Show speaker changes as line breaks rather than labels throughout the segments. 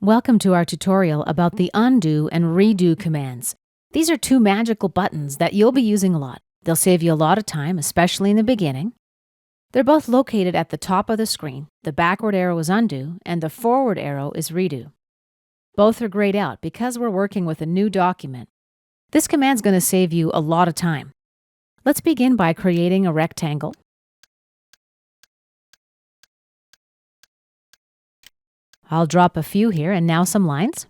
Welcome to our tutorial about the undo and redo commands. These are two magical buttons that you'll be using a lot. They'll save you a lot of time, especially in the beginning. They're both located at the top of the screen. The backward arrow is undo and the forward arrow is redo. Both are grayed out because we're working with a new document. This command's going to save you a lot of time. Let's begin by creating a rectangle. I'll drop a few here and now some lines.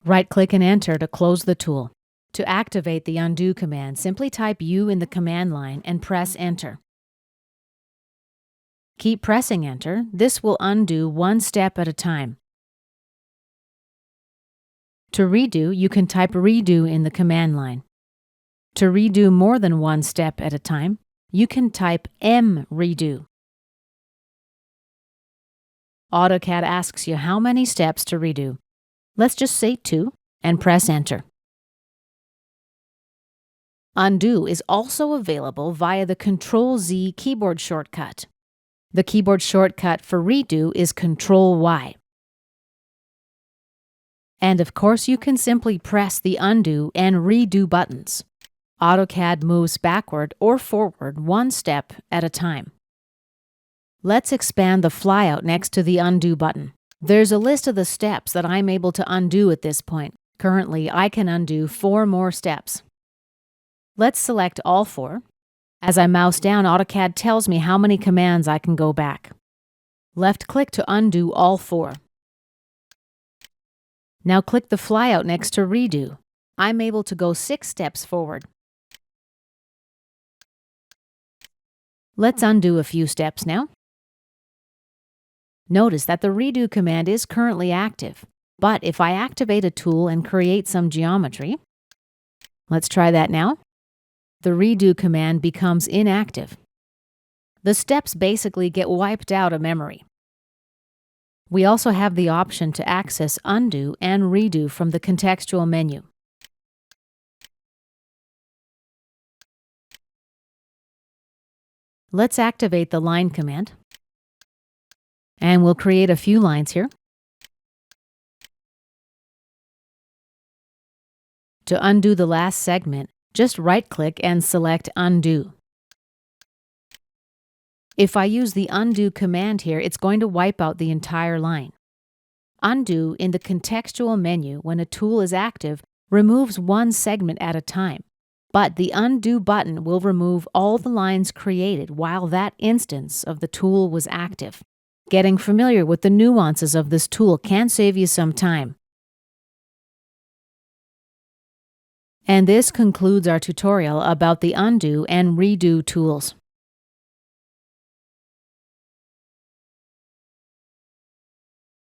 Right-click and enter to close the tool. To activate the undo command, simply type U in the command line and press enter. Keep pressing enter. This will undo one step at a time. To redo, you can type redo in the command line. To redo more than one step at a time, you can type M redo. AutoCAD asks you how many steps to redo. Let's just say 2 and press enter. Undo is also available via the Ctrl-Z keyboard shortcut. The keyboard shortcut for redo is Ctrl-Y. And of course, you can simply press the undo and redo buttons. AutoCAD moves backward or forward one step at a time. Let's expand the flyout next to the undo button. There's a list of the steps that I'm able to undo at this point. Currently, I can undo 4 more steps. Let's select all 4. As I mouse down, AutoCAD tells me how many commands I can go back. Left-click to undo all 4. Now click the flyout next to redo. I'm able to go 6 steps forward. Let's undo a few steps now. Notice that the redo command is currently active, but if I activate a tool and create some geometry, let's try that now, the redo command becomes inactive. The steps basically get wiped out of memory. We also have the option to access undo and redo from the contextual menu. Let's activate the line command. And we'll create a few lines here. To undo the last segment, just right-click and select Undo. If I use the undo command here, it's going to wipe out the entire line. Undo in the contextual menu when a tool is active removes one segment at a time, but the undo button will remove all the lines created while that instance of the tool was active. Getting familiar with the nuances of this tool can save you some time. And this concludes our tutorial about the undo and redo tools.